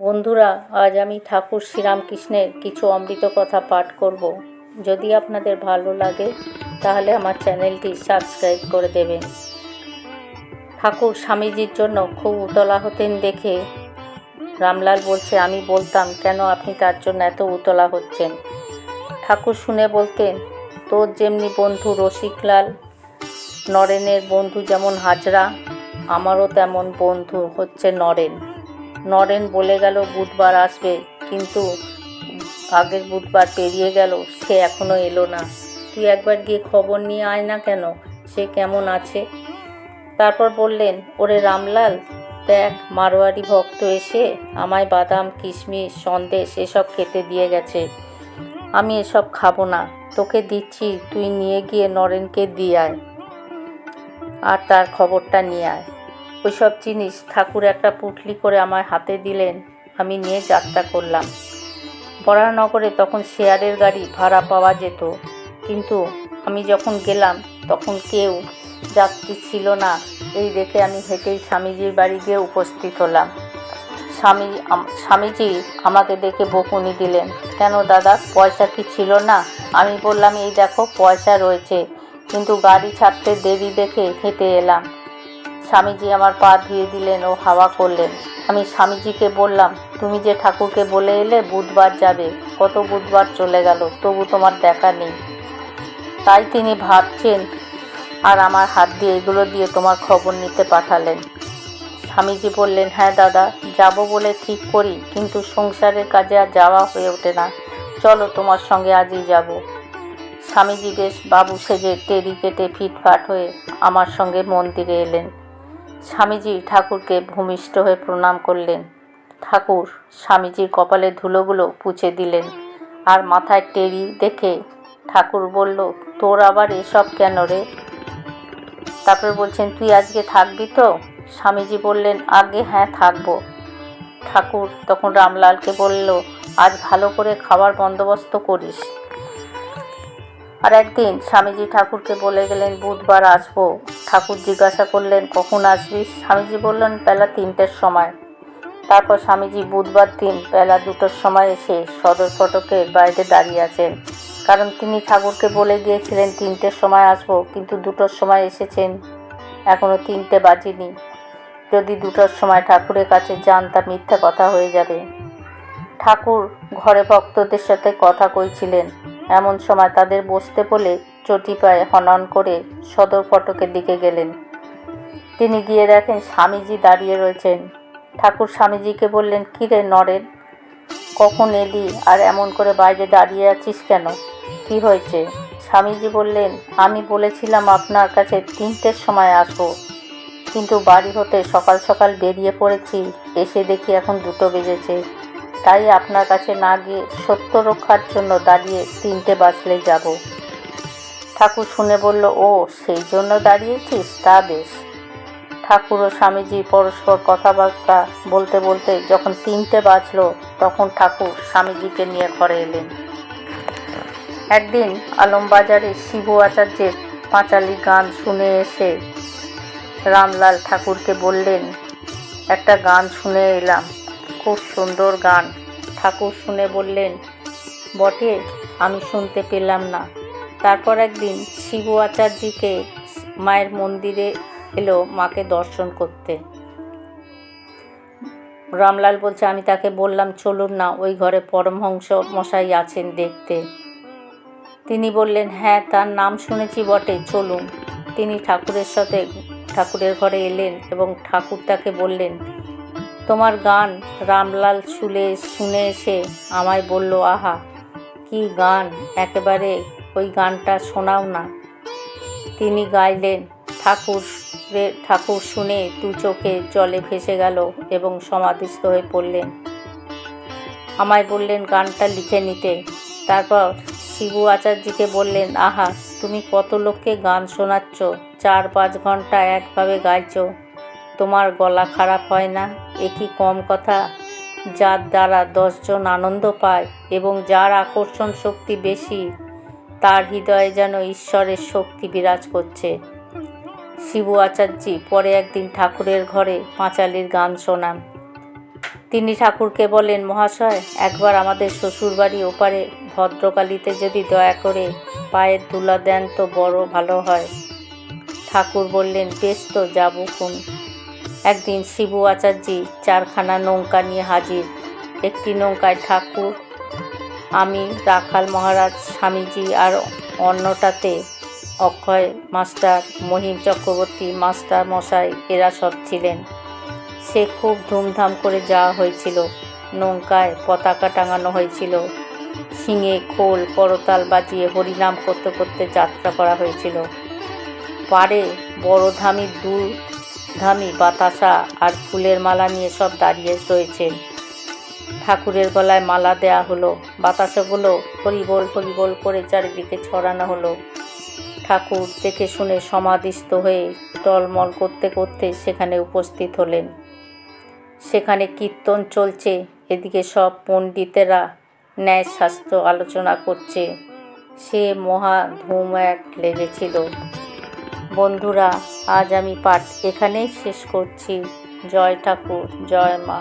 বন্ধুরা, আজ আমি ঠাকুর শ্রীরামকৃষ্ণের কিছু অমৃত কথা পাঠ করব। যদি আপনাদের ভালো লাগে তাহলে আমার চ্যানেলটি সাবস্ক্রাইব করে দেবেন। ঠাকুর স্বামীজির জন্য খুব উতলা হতেন দেখে রামলাল বলছে, আমি বলতাম, কেন আপনি তার জন্য এত উতলা হচ্ছেন? ঠাকুর শুনে বলতেন, তোর যেমনি বন্ধু রসিকলাল, নরেনের বন্ধু যেমন হাজরা, আমারও তেমন বন্ধু হচ্ছে নরেন। নরেন বলে গেল বুধবার আসবে, কিন্তু আগের বুধবার পেরিয়ে গেল, সে এখনও এলো না। তুই একবার গিয়ে খবর নিয়ে আয় না কেন, সে কেমন আছে। তারপর বললেন, ওরে রামলাল, দেখ, মারোয়ারি ভক্ত এসে আমায় বাদাম, কিশমিশ, সন্দেশ এসব খেতে দিয়ে গেছে। আমি এসব খাবো না, তোকে দিচ্ছি, তুই নিয়ে গিয়ে নরেনকে দিয়ে আয় আর তার খবরটা নিয়ে আয়। ওইসব জিনিস ঠাকুর একটা পুটলি করে আমার হাতে দিলেন। আমি নিয়ে যাত্রা করলাম। বরাহনগরে তখন শেয়ারের গাড়ি ভাড়া পাওয়া যেত, কিন্তু আমি যখন গেলাম তখন কেউ যাত্রী ছিল না। এই দেখে আমি হেঁটেই স্বামীজির বাড়ি গিয়ে উপস্থিত হলাম। স্বামীজি আমাকে দেখে বকুনি দিলেন, কেন দাদা, পয়সা কি ছিল না? আমি বললাম, এই দেখো, পয়সা রয়েছে, কিন্তু গাড়ি ছাড়তে দেরি দেখে হেঁটে এলাম। স্বামীজি আমার পা ধুয়ে দিলেন ও হাওয়া করলেন। আমি স্বামীজিকে বললাম, তুমি যে ঠাকুরকে বলে এলে বুধবার যাবে, কত বুধবার চলে গেল, তবু তোমার দেখা নেই। তাই তিনি ভাবছেন আর আমার হাত দিয়ে এগুলো দিয়ে তোমার খবর নিতে পাঠালেন। স্বামীজি বললেন, হ্যাঁ দাদা, যাব বলে ঠিক করি, কিন্তু সংসারের কাজে আর যাওয়া হয়ে ওঠে না। চলো, তোমার সঙ্গে আজই যাব। স্বামীজি বেশ বাবু সেজে টেরি কেটে ফিটফাট হয়ে আমার সঙ্গে মন্দিরে এলেন। স্বামীজি ঠাকুরকে ভূমিষ্ঠ হয়ে প্রণাম করলেন। ঠাকুর স্বামীজির কপালে ধুলোগুলো পুছে দিলেন, আর মাথায় টেরি দেখে ঠাকুর বলল, তোর আবার এসব কেন রে? তারপরে বলছেন, তুই আজকে থাকবি তো? স্বামীজি বললেন, আগে হ্যাঁ, থাকবো। ঠাকুর তখন রামলালকে বলল, আজ ভালো করে খাবার বন্দোবস্ত করিস। আর একদিন স্বামীজি ঠাকুরকে বলে গেলেন, বুধবার আসবো। ঠাকুর জিজ্ঞাসা করলেন, কখন আসবি? স্বামীজি বললেন, বেলা 3টের সময়। তারপর স্বামীজি বুধবার দিন বেলা 2টোর সময় এসে সদর ফটকের বাইরে দাঁড়িয়ে আছেন, কারণ তিনি ঠাকুরকে বলে গিয়েছিলেন 3টের সময় আসবো, কিন্তু 2টোর সময় এসেছেন, এখনও 3টে বাজেনি। যদি 2টোর সময় ঠাকুরের কাছে যান তা মিথ্যা কথা হয়ে যাবে। ঠাকুর ঘরে ভক্তদের সাথে কথা কইছিলেন, এমন সময় তাদের বসতে বলে চটি পায়ে হনন করে সদর ফটকের দিকে গেলেন। তিনি গিয়ে দেখেন স্বামীজি দাঁড়িয়ে রয়েছেন। ঠাকুর স্বামীজিকে বললেন, কী রে নরেন, কখন এলি আর এমন করে বাইরে দাঁড়িয়ে আছিস কেন? কি হয়েছে? স্বামীজি বললেন, আমি বলেছিলাম আপনার কাছে 3টের সময় আসবো, কিন্তু বাড়ি হতে সকাল সকাল বেরিয়ে পড়েছি, এসে দেখি এখন 2টো বেজেছে। তাই আপনার কাছে না গিয়ে সত্য রক্ষার জন্য দাঁড়িয়ে 3টে বাজলে যাব। ঠাকুর শুনে বলল, ও, সেই জন্য দাঁড়িয়েছিস, তা বেশ। ঠাকুর ও স্বামীজি পরস্পর কথাবার্তা বলতে বলতে যখন 3টে বাজলো, তখন ঠাকুর স্বামীজিকে নিয়ে ঘরে এলেন। একদিন আলমবাজারে শিবু আচার্যের পাঁচালি গান শুনে এসে রামলাল ঠাকুরকে বললেন, একটা গান শুনে এলাম, খুব সুন্দর গান। ঠাকুর শুনে বললেন, বটে, আমি শুনতে পেলাম না। তারপর একদিন শিবু আচার্যকে মায়ের মন্দিরে এলো মাকে দর্শন করতে। রামলাল বলছে, আমি তাকে বললাম, চলুন না, ওই ঘরে পরমহংস মশাই আছেন দেখতে। তিনি বললেন, হ্যাঁ, তার নাম শুনেছি বটে, চলুন। তিনি ঠাকুরের সাথে ঠাকুরের ঘরে এলেন এবং ঠাকুর তাকে বললেন, তোমার গান রামলাল শুনে এসে আমায় বলল, আহা, কি গান, একেবারে ওই গানটা শোনাও না। তিনি গাইলেন। ঠাকুর শুনে 2 চোখে জলে ভেসে গেল এবং সমাধিস্থ হয়ে পড়লেন। আমায় বললেন গানটা লিখে নিতে। তারপর শিবু আচার্যকে বললেন, আহা, তুমি কত লোককে গান শোনাচ্ছ, 4-5 ঘন্টা একভাবে গাইছ, তোমার গলা খারাপ হয় না? এ কি কম কথা? যার দ্বারা 10 জন আনন্দ পায় এবং যার আকর্ষণ শক্তি বেশি, তার হৃদয়ে যেন ঈশ্বরের শক্তি বিরাজ করছে। শিবু আচার্য পরে একদিন ঠাকুরের ঘরে পাঁচালির গান শোনান। তিনি ঠাকুরকে বলেন, মহাশয়, একবার আমাদের শ্বশুরবাড়ি ওপারে ভদ্রকালীতে যদি দয়া করে পায়ের ধুলা দেন তো বড় ভালো হয়। ঠাকুর বললেন, বেশ তো, যাবক্ষণ। একদিন শিবু আচার্যি 4খানা নৌকা নিয়ে হাজির। একটি নৌকায় ঠাকুর, আমি, রাখাল মহারাজ, স্বামীজি আর অন্যটাতে অক্ষয় মাস্টার, মহিম চক্রবর্তী মাস্টার মশাই, এরা সব ছিলেন। সে খুব ধুমধাম করে যাওয়া হয়েছিল। নৌকায় পতাকা টাঙানো হয়েছিল, শিঙে খোল করতাল বাজিয়ে হরিনাম করতে করতে যাত্রা করা হয়েছিল। পাড়ে বড় ধামি, ধামি বাতাসা আর ফুলের মালা নিয়ে সব দাঁড়িয়ে রয়েছেন। ঠাকুরের গলায় মালা দেয়া হলো, বাতাসাগুলো হরিবোল হরিবোল করে চারিদিকে ছড়ানো হলো। ঠাকুর দেখে শুনে সমাধিস্থ হয়ে টলমল করতে করতে সেখানে উপস্থিত হলেন। সেখানে কীর্তন চলছে, এদিকে সব পণ্ডিতেরা ন্যায়শাস্ত্র আলোচনা করছে। সে মহা ধুম এক লেগেছিল। বন্ধুরা, আজ আমি পাঠ এখানেই শেষ করছি। জয় ঠাকুর, জয় মা।